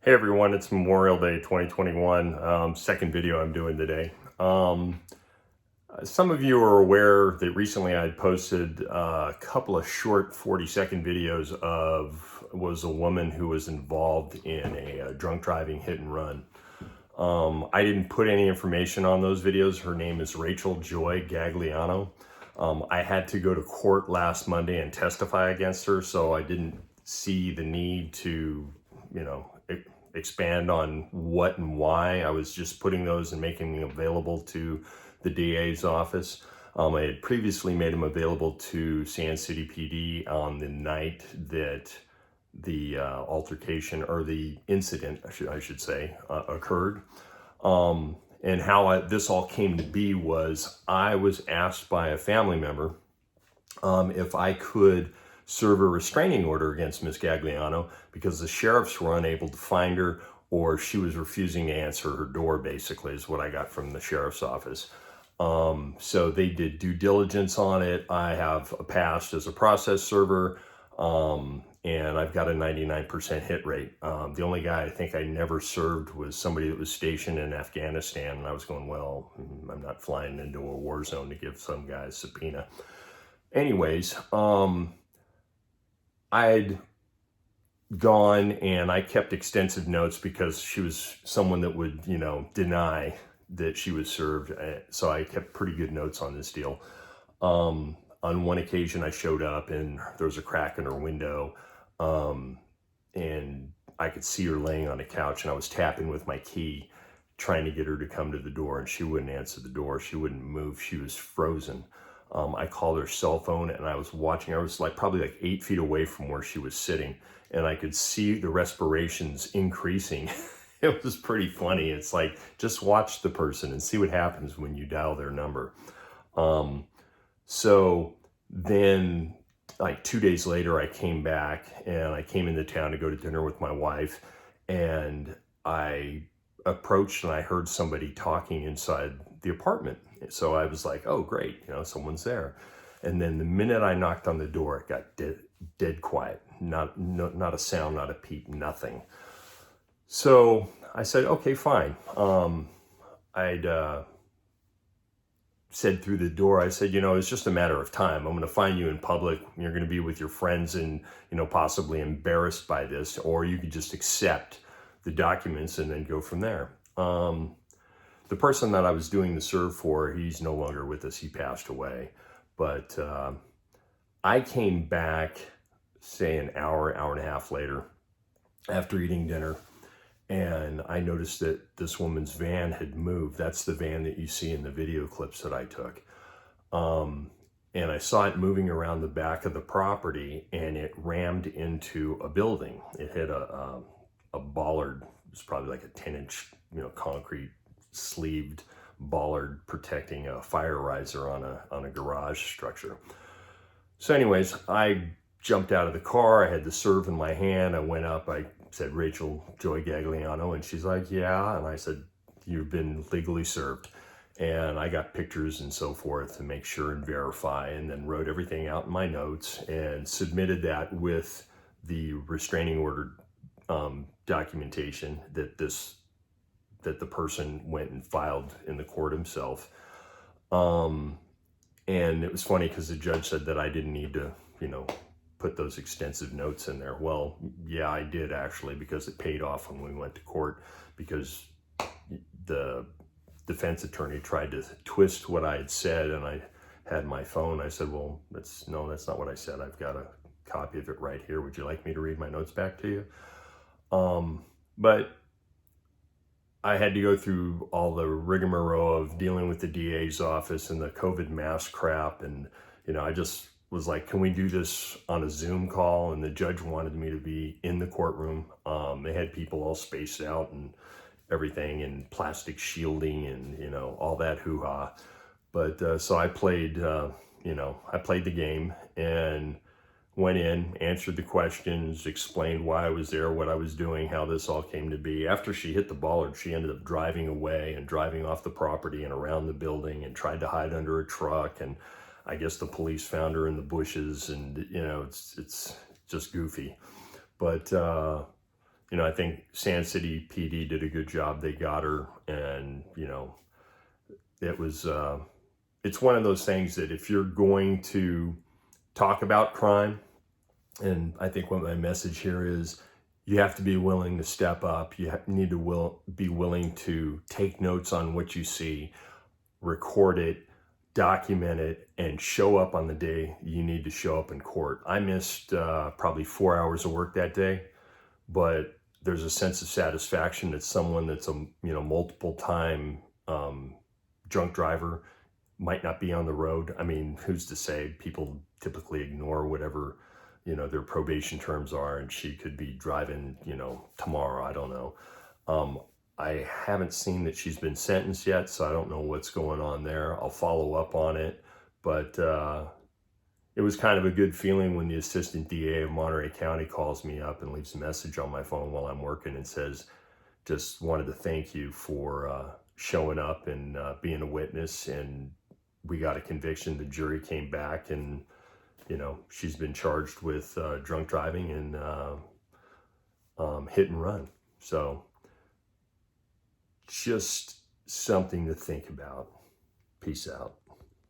Hey everyone, it's Memorial Day 2021, second video I'm doing today. Some of you are aware that recently I posted a couple of short 40-second videos was a woman who was involved in a drunk driving hit and run. I didn't put any information on those videos. Her name is Rachel Joy Gagliano. I had to go to court last Monday and testify against her, so I didn't see the need to, expand on what and why. I was just putting those and making them available to the DA's office. I had previously made them available to Sand City PD on the night that the altercation, or the incident, I should say, occurred. And how this all came to be was I was asked by a family member if I could serve a restraining order against Ms. Gagliano because the sheriffs were unable to find her, or she was refusing to answer her door, basically, is what I got from the sheriff's office. So they did due diligence on it. I have passed as a process server, and I've got a 99% hit rate. The only guy I think I never served was somebody that was stationed in Afghanistan, and I was going, well, I'm not flying into a war zone to give some guy a subpoena. Anyways, I'd gone and I kept extensive notes because she was someone that would, deny that she was served. So I kept pretty good notes on this deal. On one occasion I showed up and there was a crack in her window, and I could see her laying on a couch, and I was tapping with my key trying to get her to come to the door, and she wouldn't answer the door. She wouldn't move. She was frozen. I called her cell phone and I was watching. I was probably 8 feet away from where she was sitting, and I could see the respirations increasing. It was pretty funny. It's like, just watch the person and see what happens when you dial their number. So then, 2 days later, I came back and I came into town to go to dinner with my wife, and I approached and I heard somebody talking inside the apartment. So I was like, oh, great, someone's there. And then the minute I knocked on the door, it got dead quiet. Not a sound, not a peep, nothing. So I said, okay, fine. I'd said through the door, I said, it's just a matter of time. I'm going to find you in public. You're going to be with your friends and, possibly embarrassed by this, or you could just accept the documents and then go from there. The person that I was doing the serve for, he's no longer with us. He passed away. But I came back, say, an hour and a half later after eating dinner, and I noticed that this woman's van had moved. That's the van that you see in the video clips that I took. And I saw it moving around the back of the property, and it rammed into a building. It hit a bollard. It was probably like a 10-inch, concrete sleeved bollard protecting a fire riser on a garage structure. So anyways, I jumped out of the car. I had the serve in my hand. I went up. I said, Rachel Joy Gagliano, and she's like, yeah. And I said, you've been legally served. And I got pictures and so forth to make sure and verify, and then wrote everything out in my notes and submitted that with the restraining order documentation that the person went and filed in the court himself. And it was funny because the judge said that I didn't need to, put those extensive notes in there. Well, yeah, I did actually, because it paid off when we went to court, because the defense attorney tried to twist what I had said, and I had my phone. I said, well, that's not what I said. I've got a copy of it right here. Would you like me to read my notes back to you? But I had to go through all the rigmarole of dealing with the DA's office and the COVID mask crap. And, I just was like, can we do this on a Zoom call? And the judge wanted me to be in the courtroom. They had people all spaced out and everything, and plastic shielding and, all that hoo-ha. But so I played, I played the game and went in, answered the questions, explained why I was there, what I was doing, how this all came to be. After she hit the bollard, she ended up driving away and driving off the property and around the building and tried to hide under a truck. And I guess the police found her in the bushes, and, it's just goofy. But I think Sand City PD did a good job. They got her, and it was it's one of those things that if you're going to talk about crime, and I think what my message here is, you have to be willing to step up. You need to be willing to take notes on what you see, record it, document it, and show up on the day you need to show up in court. I missed probably 4 hours of work that day, but there's a sense of satisfaction that someone that's a multiple time drunk driver might not be on the road. I mean, who's to say? People typically ignore whatever their probation terms are, and she could be driving tomorrow. I don't know. I haven't seen that she's been sentenced yet, so I don't know what's going on there. I'll follow up on it, but it was kind of a good feeling when the assistant DA of Monterey County calls me up and leaves a message on my phone while I'm working and says, just wanted to thank you for showing up and being a witness, and we got a conviction. The jury came back, and she's been charged with drunk driving and hit and run. So just something to think about. Peace out.